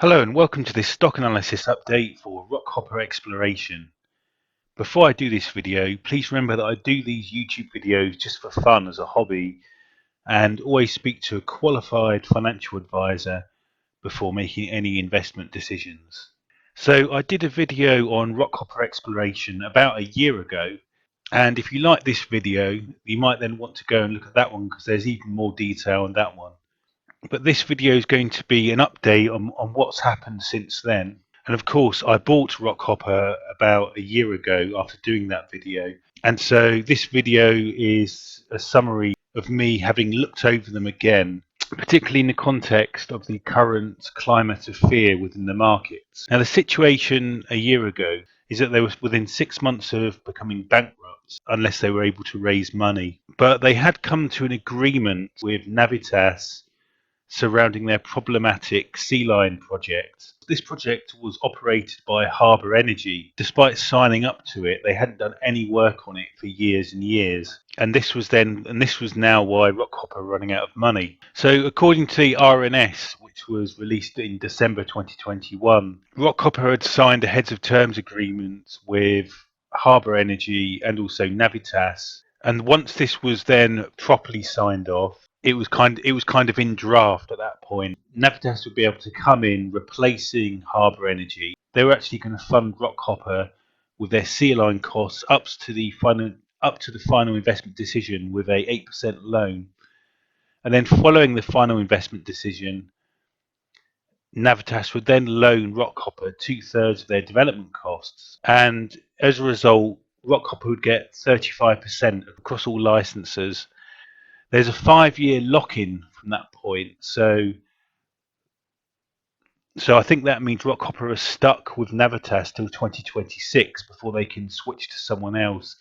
Hello and welcome to this stock analysis update for Rockhopper Exploration. Before I do this video, please remember that I do these YouTube videos just for fun as a hobby and always speak to a qualified financial advisor before making any investment decisions. So I did a video on Rockhopper Exploration about a year ago, and if you like this video you might then want to go and look at that one because there's even more detail on that one. But this video is going to be an update on what's happened since then. And of course, I bought Rockhopper about a year ago after doing that video. And so this video is a summary of me having looked over them again, particularly in the context of the current climate of fear within the markets. Now, the situation a year ago is that they were within 6 months of becoming bankrupt unless they were able to raise money. But they had come to an agreement with Navitas surrounding their problematic sea line project. This project was operated by Harbour Energy. Despite signing up to it, they hadn't done any work on it for years and years. And this was now why Rockhopper were running out of money. So according to the RNS, which was released in December 2021, Rockhopper had signed a heads of terms agreement with Harbour Energy and also Navitas. And once this was then properly signed off, it was kind of in draft at that point. Navitas would be able to come in replacing Harbour Energy. They were actually going to fund Rockhopper with their sea line costs up to the final investment decision with a 8% loan. And then following the final investment decision, Navitas would then loan Rockhopper 2/3 of their development costs. And as a result, Rockhopper would get 35% across all licenses. There's a 5-year lock-in from that point, so I think that means Rockhopper are stuck with Navitas till 2026 before they can switch to someone else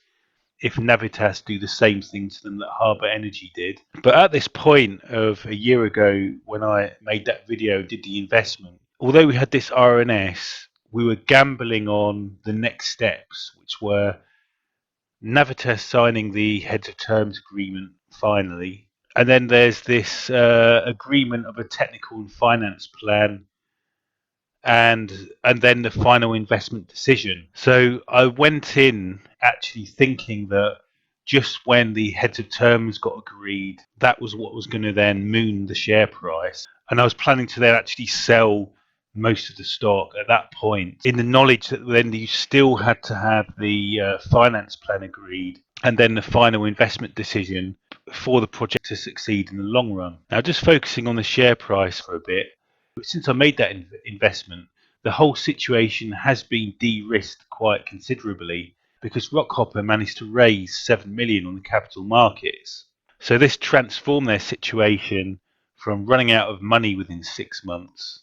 if Navitas do the same thing to them that Harbour Energy did. But at this point of a year ago, when I made that video and did the investment, although we had this RNS, we were gambling on the next steps, which were Navitas signing the heads of terms agreement finally. And then there's this agreement of a technical and finance plan, and then the final investment decision. So I went in actually thinking that just when the heads of terms got agreed, that was what was going to then moon the share price. And I was planning to then actually sell most of the stock at that point, in the knowledge that then you still had to have the finance plan agreed and then the final investment decision for the project to succeed in the long run. Now, just focusing on the share price for a bit, since I made that investment, the whole situation has been de-risked quite considerably because Rockhopper managed to raise 7 million on the capital markets. So this transformed their situation from running out of money within 6 months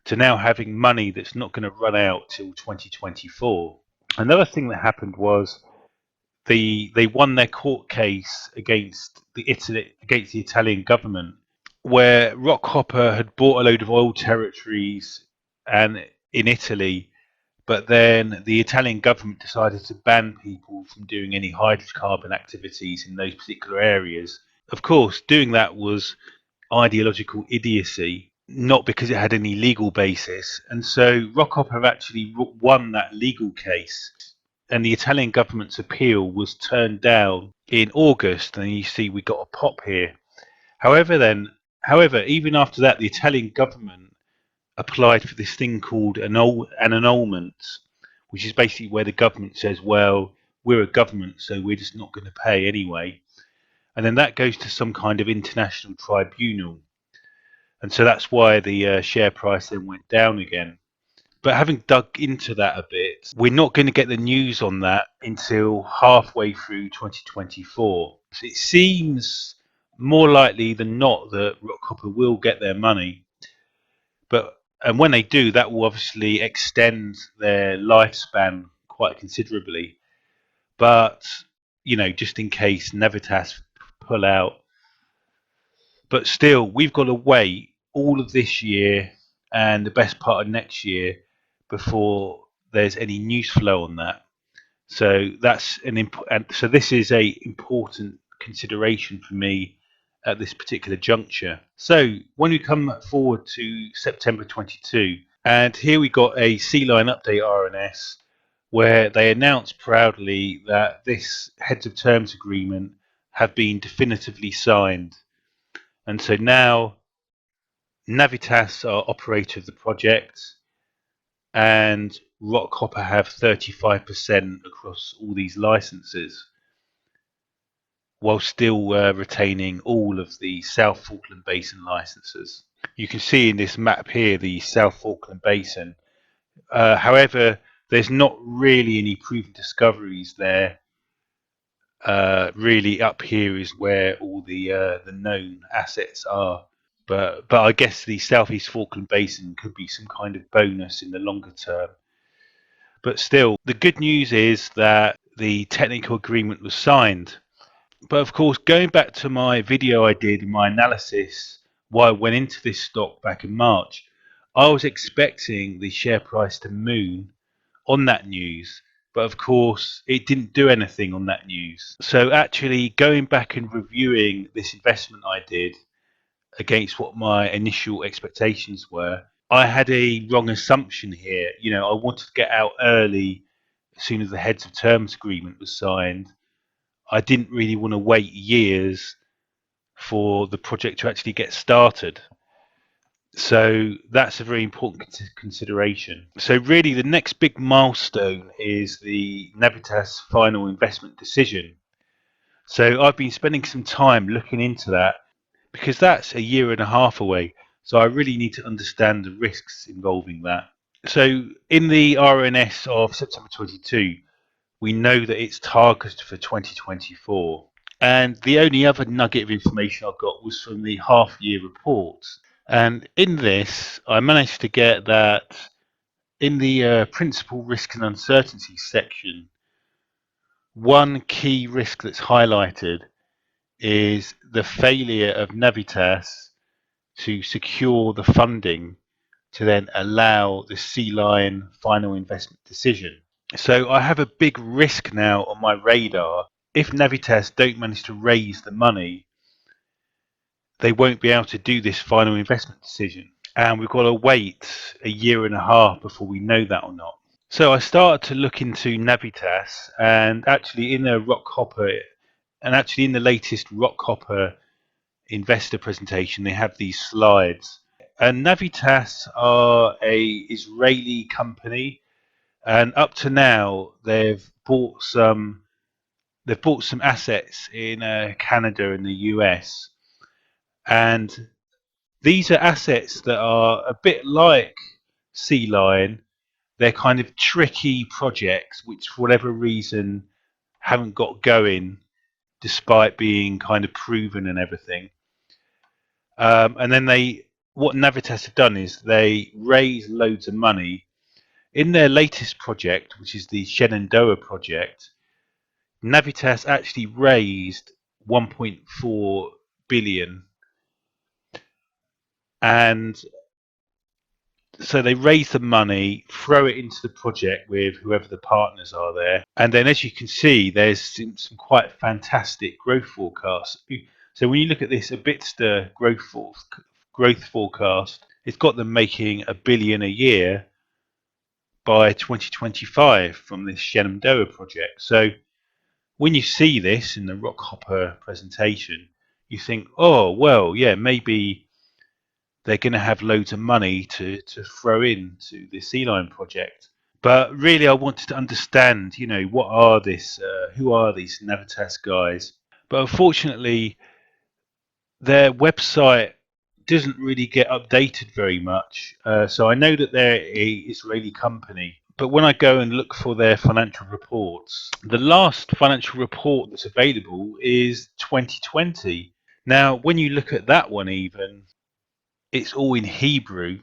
to now having money that's not going to run out till 2024. Another thing that happened was they won their court case against the Italian government, where Rockhopper had bought a load of oil territories and in Italy, but then the Italian government decided to ban people from doing any hydrocarbon activities in those particular areas. Of course, doing that was ideological idiocy, not because it had any legal basis. And so Rockhopper have actually won that legal case, and the Italian government's appeal was turned down in August. And you see we got a pop here. However, even after that, the Italian government applied for this thing called an annulment, which is basically where the government says, well, we're a government, so we're just not going to pay anyway. And then that goes to some kind of international tribunal. And so that's why the share price then went down again. But having dug into that a bit, we're not going to get the news on that until halfway through 2024. So it seems more likely than not that Rockhopper will get their money. And when they do, that will obviously extend their lifespan quite considerably. But, just in case Navitas pull out. But still, we've got to wait all of this year and the best part of next year before there's any news flow on that. So that's so this is a important consideration for me at this particular juncture. So when we come forward to September 22, and here we got a Sea Lion update RNS where they announced proudly that this heads of terms agreement have been definitively signed. And so now Navitas are operator of the project, and Rockhopper have 35% across all these licenses, while still retaining all of the South Falkland Basin licenses. You can see in this map here the South Falkland Basin. However, there's not really any proven discoveries there. Really, up here is where all the known assets are. But I guess the Southeast Falkland Basin could be some kind of bonus in the longer term. But still, the good news is that the technical agreement was signed. But of course, going back to my video I did, my analysis, why I went into this stock back in March, I was expecting the share price to moon on that news. But of course, it didn't do anything on that news. So actually going back and reviewing this investment I did against what my initial expectations were, I had a wrong assumption here. I wanted to get out early as soon as the heads of terms agreement was signed. I didn't really want to wait years for the project to actually get started. So that's a very important consideration. So really the next big milestone is the Navitas final investment decision. So I've been spending some time looking into that because that's a year and a half away. So I really need to understand the risks involving that. So in the RNS of September 22, we know that it's targeted for 2024. And the only other nugget of information I got was from the half-year reports. And in this, I managed to get that in the principal risk and uncertainty section, one key risk that's highlighted is the failure of Navitas to secure the funding to then allow the Sea Lion final investment decision. So I have a big risk now on my radar. If Navitas don't manage to raise the money, they won't be able to do this final investment decision. And we've got to wait a year and a half before we know that or not. So I started to look into Navitas, and actually in the Rockhopper, and actually in the latest Rockhopper investor presentation, they have these slides. And Navitas are a Israeli company, and up to now they've bought some assets in Canada and the US, and these are assets that are a bit like Sea Lion. They're kind of tricky projects which for whatever reason haven't got going despite being kind of proven and everything. And then what Navitas have done is they raise loads of money. In their latest project, which is the Shenandoah project, Navitas actually raised 1.4 billion, and so they raise the money, throw it into the project with whoever the partners are there, and then as you can see, there's some quite fantastic growth forecasts. So when you look at this EBITDA growth forecast, it's got them making $1 billion a year by 2025 from this Shenandoah project. So when you see this in the Rockhopper presentation, you think, oh, well, yeah, maybe they're going to have loads of money to throw into the Sea Lion project. But really, I wanted to understand, who are these Navitas guys? But unfortunately, their website doesn't really get updated very much. So I know that they're an Israeli company, but when I go and look for their financial reports, the last financial report that's available is 2020. Now, when you look at that one, even it's all in Hebrew.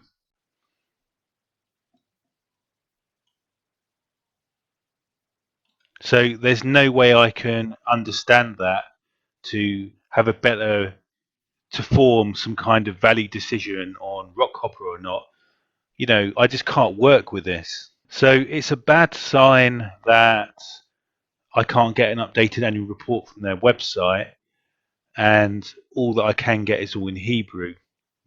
So there's no way I can understand that to have to form some kind of value decision on Rockhopper or not. I just can't work with this. So it's a bad sign that I can't get an updated annual report from their website. And all that I can get is all in Hebrew.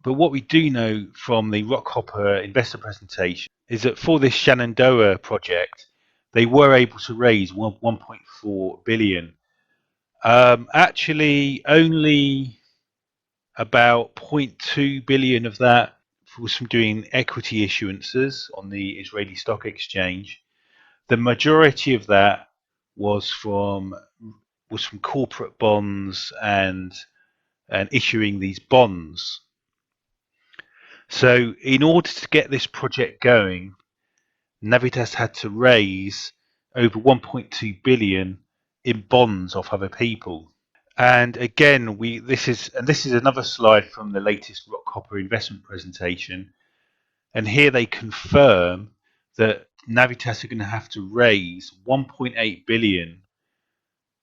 But what we do know from the Rockhopper investor presentation is that for this Shenandoah project, they were able to raise 1.4 billion. Actually, only about 0.2 billion of that was from doing equity issuances on the Israeli Stock Exchange. The majority of that was from corporate bonds and issuing these bonds. So in order to get this project going, Navitas had to raise over 1.2 billion in bonds off other people. And again, this is another slide from the latest Rockhopper investment presentation. And here they confirm that Navitas are going to have to raise 1.8 billion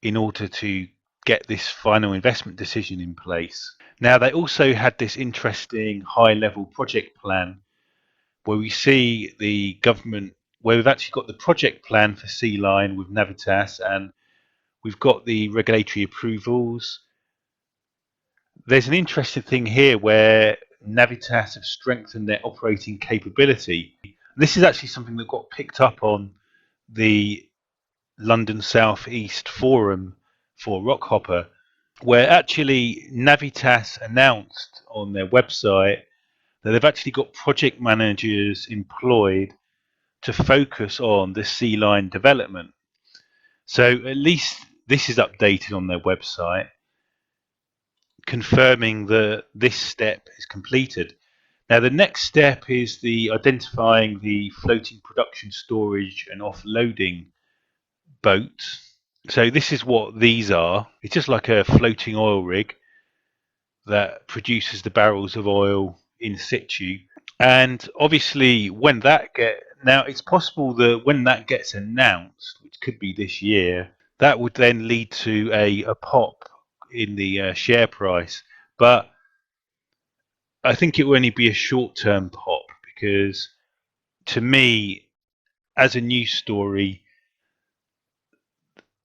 in order to get this final investment decision in place. Now, they also had this interesting high-level project plan where we see the government, where we've actually got the project plan for Sea Line with Navitas, and we've got the regulatory approvals. There's an interesting thing here where Navitas have strengthened their operating capability. This is actually something that got picked up on the London South East Forum for Rockhopper, where actually Navitas announced on their website that they've actually got project managers employed to focus on the Sea Line development. So at least this is updated on their website, confirming that this step is completed. Now the next step is the identifying the floating production, storage and offloading boats. So this is what these are. It's just like a floating oil rig that produces the barrels of oil in situ. And obviously now it's possible that when that gets announced, which could be this year, that would then lead to a pop in the share price. But I think it will only be a short-term pop, because to me, as a news story,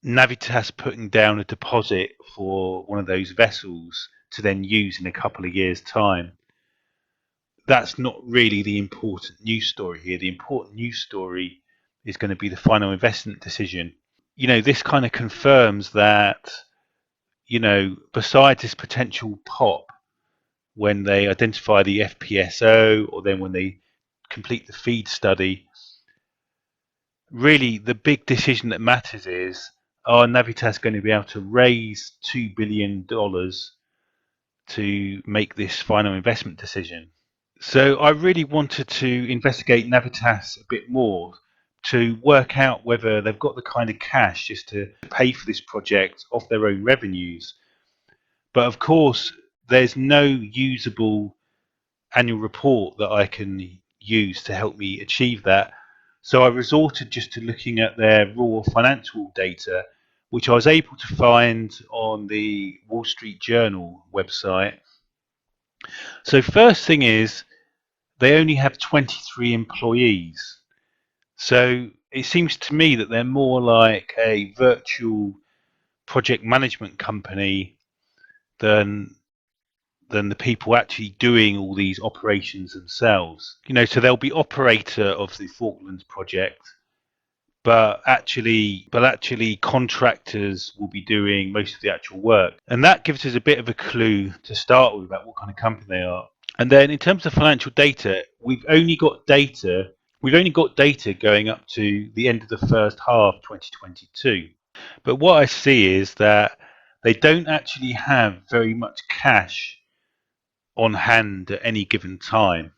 Navitas putting down a deposit for one of those vessels to then use in a couple of years' time, that's not really the important news story here. The important news story is going to be the final investment decision. This kind of confirms that, besides this potential pop when they identify the FPSO, or then when they complete the feed study, really the big decision that matters is, are Navitas going to be able to raise $2 billion to make this final investment decision? So I really wanted to investigate Navitas a bit more to work out whether they've got the kind of cash just to pay for this project off their own revenues. But of course, there's no usable annual report that I can use to help me achieve that. So I resorted just to looking at their raw financial data, which I was able to find on the Wall Street Journal website. So first thing is, they only have 23 employees. So it seems to me that they're more like a virtual project management company than the people actually doing all these operations themselves. So they'll be operator of the Falklands project, but actually contractors will be doing most of the actual work. And that gives us a bit of a clue to start with about what kind of company they are. And then in terms of financial data, we've only got data going up to the end of the first half 2022. But what I see is that they don't actually have very much cash on hand at any given time.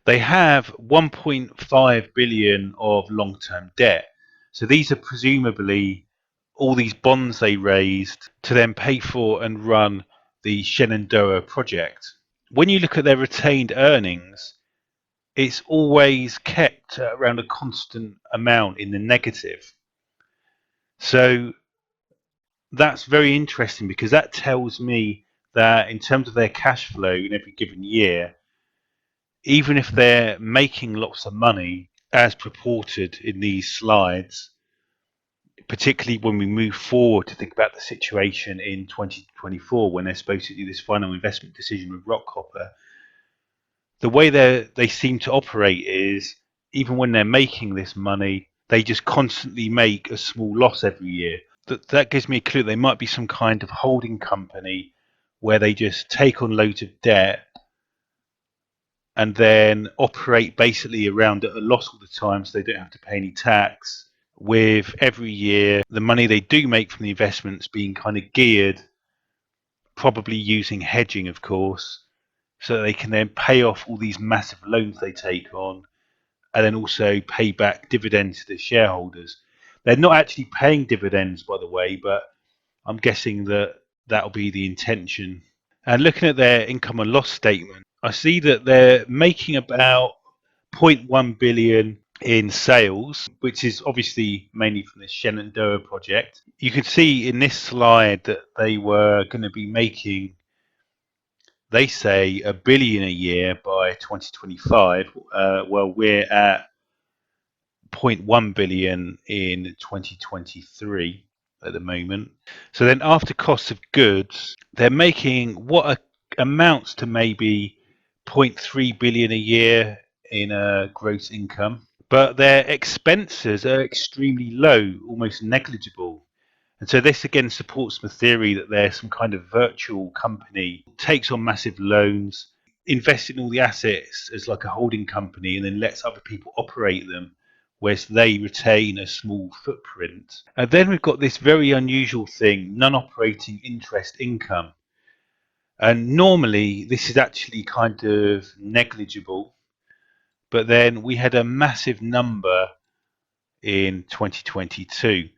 They have 1.5 billion of long-term debt. So these are presumably all these bonds they raised to then pay for and run the Shenandoah project. When you look at their retained earnings, it's always kept around a constant amount in the negative. So that's very interesting, because that tells me that in terms of their cash flow in every given year, even if they're making lots of money as purported in these slides, particularly when we move forward to think about the situation in 2024 when they're supposed to do this final investment decision with Rockhopper. The way they seem to operate is, even when they're making this money, they just constantly make a small loss every year. That gives me a clue they might be some kind of holding company where they just take on loads of debt and then operate basically around at a loss all the time, so they don't have to pay any tax, with every year the money they do make from the investments being kind of geared, probably using hedging, of course, so that they can then pay off all these massive loans they take on, and then also pay back dividends to the shareholders. They're not actually paying dividends, by the way, but I'm guessing that that'll be the intention. And looking at their income and loss statement, I see that they're making about zero point 0.1 billion in sales, which is obviously mainly from the Shenandoah project. You can see in this slide that they were going to be making, they say, 1 billion a year by 2025. Well, we're at 0.1 billion in 2023 at the moment. So then after cost of goods, they're making what amounts to maybe 0.3 billion a year in gross income. But their expenses are extremely low, almost negligible. And so this again supports the theory that they're some kind of virtual company, takes on massive loans, invests in all the assets as like a holding company, and then lets other people operate them, whereas they retain a small footprint. And then we've got this very unusual thing, non-operating interest income. And normally this is actually kind of negligible, but then we had a massive number in 2022.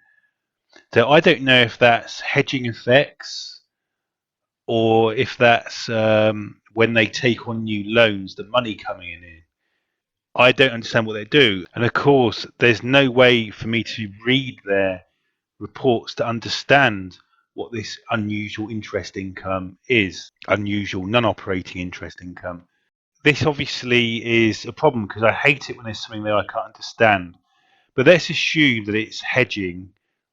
So I don't know if that's hedging effects or if that's when they take on new loans, the money coming in. I don't understand what they do. And of course, there's no way for me to read their reports to understand what this unusual interest income is, unusual non-operating interest income. This obviously is a problem because I hate it when there's something that I can't understand. But let's assume that it's hedging,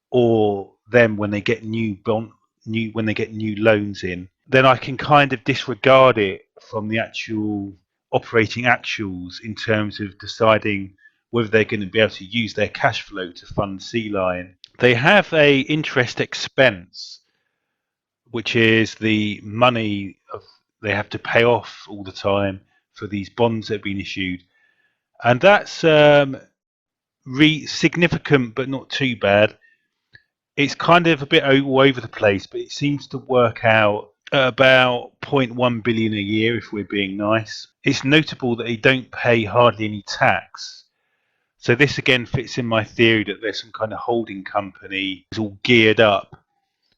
or them when they get when they get new loans in. Then I can kind of disregard it from the actual operating actuals in terms of deciding whether they're going to be able to use their cash flow to fund Sea Lion. They have a interest expense, which is the money they have to pay off all the time for these bonds that have been issued, and that's significant but not too bad. It's kind of a bit all over the place, but it seems to work out at about zero point 0.1 billion a year if we're being nice. It's notable that they don't pay hardly any tax. So this again fits in my theory that there's some kind of holding company is all geared up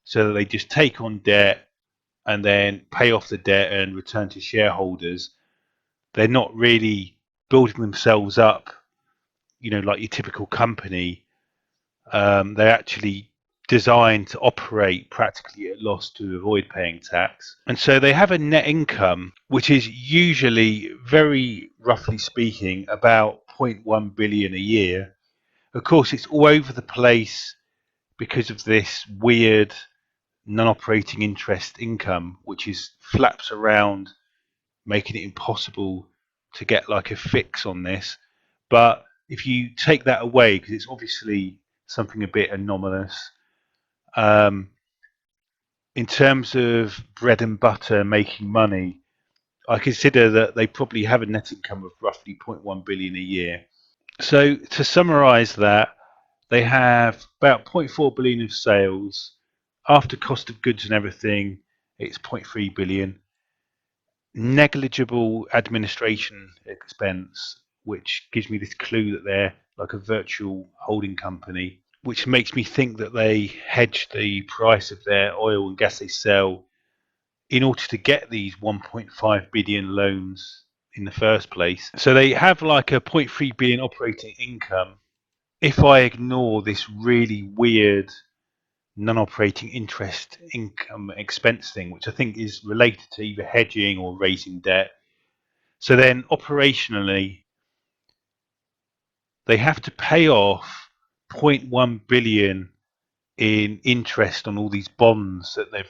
so that they just take on debt and then pay off the debt and return to shareholders. They're not really building themselves up, like your typical company. They're actually designed to operate practically at loss to avoid paying tax. And so they have a net income, which is usually, very roughly speaking, about 0.1 billion a year. Of course, it's all over the place because of this weird non-operating interest income, which is flaps around, making it impossible to get like a fix on this. But if you take that away, because it's obviously something a bit anomalous, um, in terms of bread and butter making money, I consider that they probably have a net income of roughly 0.1 billion a year. So to summarize that, they have about 0.4 billion of sales. After cost of goods and everything, it's 0.3 billion. Negligible administration expense, which gives me this clue that they're like a virtual holding company, which makes me think that they hedge the price of their oil and gas they sell in order to get these 1.5 billion loans in the first place. So they have like a 0.3 billion operating income. If I ignore this really weird non-operating interest income expense thing, which I think is related to either hedging or raising debt. So then operationally, they have to pay off 0.1 billion in interest on all these bonds that they've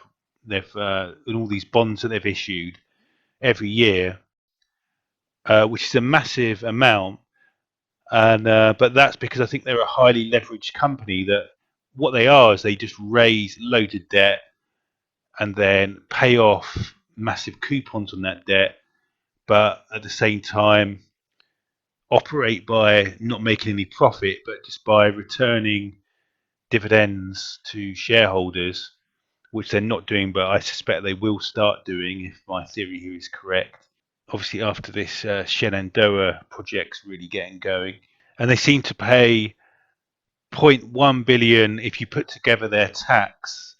issued every year, which is a massive amount. And but that's because I think they're a highly leveraged company. That what they are is they just raise loads of debt and then pay off massive coupons on that debt, but at the same time operate by not making any profit, but just by returning dividends to shareholders, which they're not doing, but I suspect they will start doing if my theory here is correct. Obviously, after this Shenandoah project's really getting going, and they seem to pay zero point 0.1 billion if you put together their tax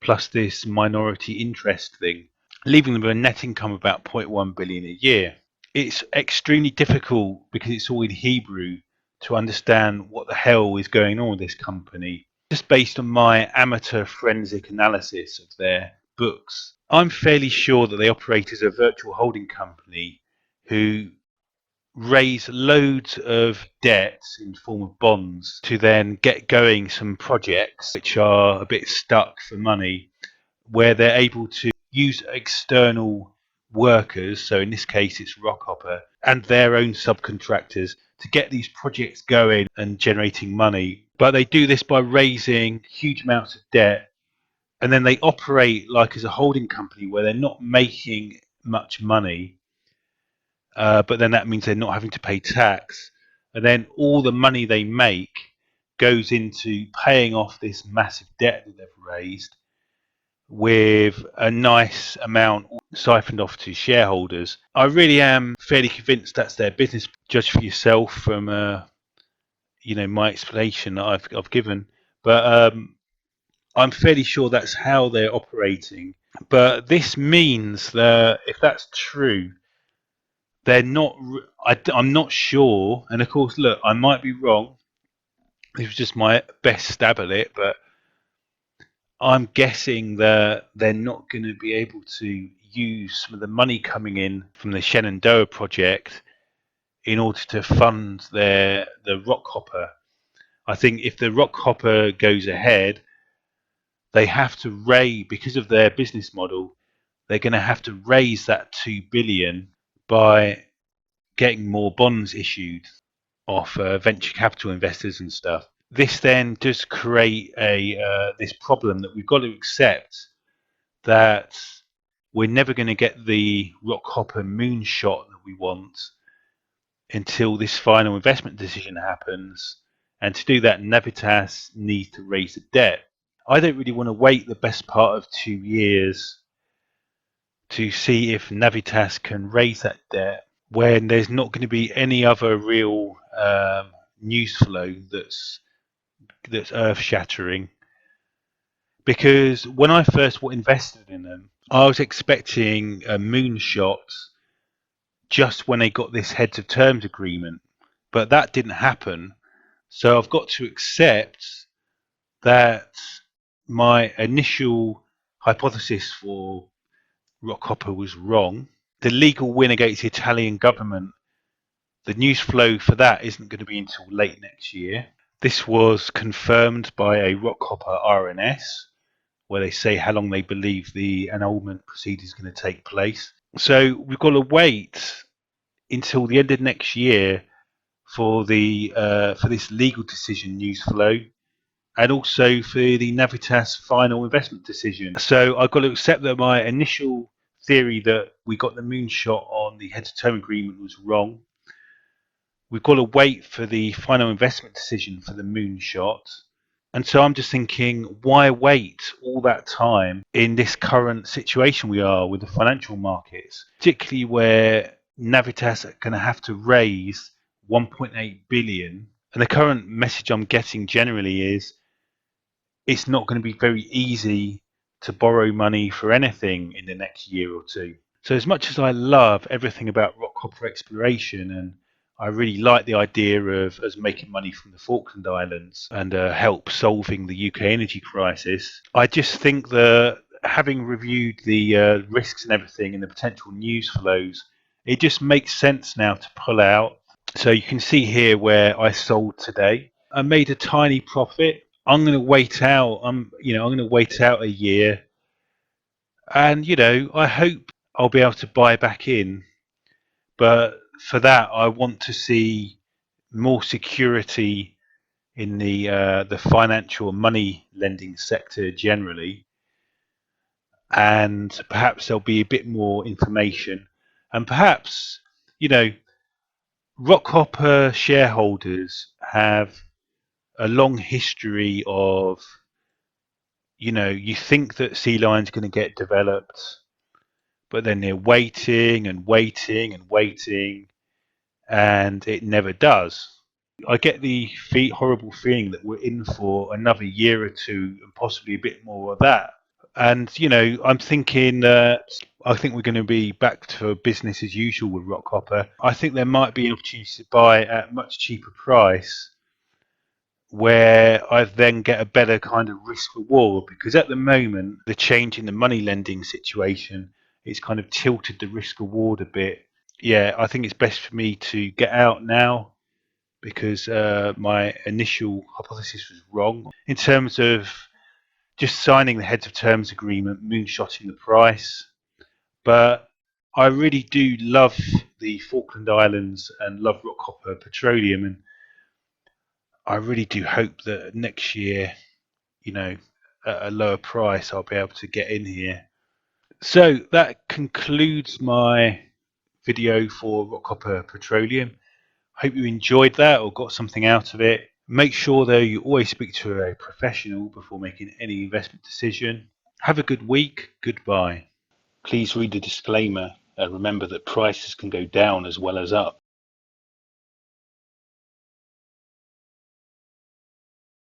plus this minority interest thing, leaving them with a net income of about 0.1 billion a year. It's extremely difficult because it's all in Hebrew to understand what the hell is going on with this company. Just based on my amateur forensic analysis of their books, I'm fairly sure that they operate as a virtual holding company who raise loads of debt in form of bonds to then get going some projects which are a bit stuck for money, where they're able to use external workers, so in this case it's Rockhopper, and their own subcontractors to get these projects going and generating money. But they do this by raising huge amounts of debt, and then they operate like as a holding company where they're not making much money, but then that means they're not having to pay tax. And then all the money they make goes into paying off this massive debt that they've raised, with a nice amount siphoned off to shareholders. I really am fairly convinced that's their business. Judge for yourself from my explanation that I've given, but I'm fairly sure that's how they're operating. But this means that if that's true, they're not. I'm not sure, and of course, look, I might be wrong. This was just my best stab at it, but I'm guessing that they're not going to be able to use some of the money coming in from the Shenandoah project in order to fund the Rockhopper. I think if the Rockhopper goes ahead, they have to raise, because of their business model, they're going to have to raise that 2 billion by getting more bonds issued off venture capital investors and stuff. This then does create this problem that we've got to accept, that we're never going to get the Rockhopper moonshot that we want until this final investment decision happens. And to do that, Navitas needs to raise the debt. I don't really want to wait the best part of 2 years to see if Navitas can raise that debt when there's not going to be any other real news flow that's earth-shattering. Because when I first invested in them, I was expecting a moonshot just when they got this heads of terms agreement, but that didn't happen. So I've got to accept that my initial hypothesis for Rockhopper was wrong. The legal win against the Italian government, the news flow for that isn't going to be until late next year. This was confirmed by a Rockhopper RNS, where they say how long they believe the annulment proceeding is going to take place. So we've got to wait until the end of next year for this legal decision news flow, and also for the Navitas final investment decision. So I've got to accept that my initial theory that we got the moonshot on the heads of term agreement was wrong. We've got to wait for the final investment decision for the moonshot. And so I'm just thinking, why wait all that time in this current situation we are with the financial markets, particularly where Navitas are going to have to raise 1.8 billion. And the current message I'm getting generally is it's not going to be very easy to borrow money for anything in the next year or two. So as much as I love everything about Rockhopper Exploration, and I really like the idea of us making money from the Falkland Islands and help solving the UK energy crisis, I just think that having reviewed the risks and everything and the potential news flows, it just makes sense now to pull out. So you can see here where I sold today. I made a tiny profit. I'm going to wait out. I'm going to wait out a year, and I hope I'll be able to buy back in. But for that, I want to see more security in the financial and money lending sector generally, and perhaps there'll be a bit more information, and perhaps you know Rockhopper shareholders have a long history of you think that Sea Lion's going to get developed, but then they're waiting and waiting and waiting, and it never does. I get the horrible feeling that we're in for another year or two and possibly a bit more of that. And I'm thinking that I think we're going to be back to business as usual with Rockhopper. I think there might be an opportunity to buy at a much cheaper price, where I then get a better kind of risk reward, because at the moment the change in the money lending situation, it's kind of tilted the risk reward a bit. Yeah, I think it's best for me to get out now, because my initial hypothesis was wrong in terms of just signing the heads of terms agreement, moonshotting the price. But I really do love the Falkland Islands and love Rockhopper Petroleum, and I really do hope that next year, at a lower price, I'll be able to get in here. So that concludes my video for Rockhopper Petroleum. Hope you enjoyed that or got something out of it. Make sure, though, you always speak to a professional before making any investment decision. Have a good week. Goodbye. Please read the disclaimer and remember that prices can go down as well as up.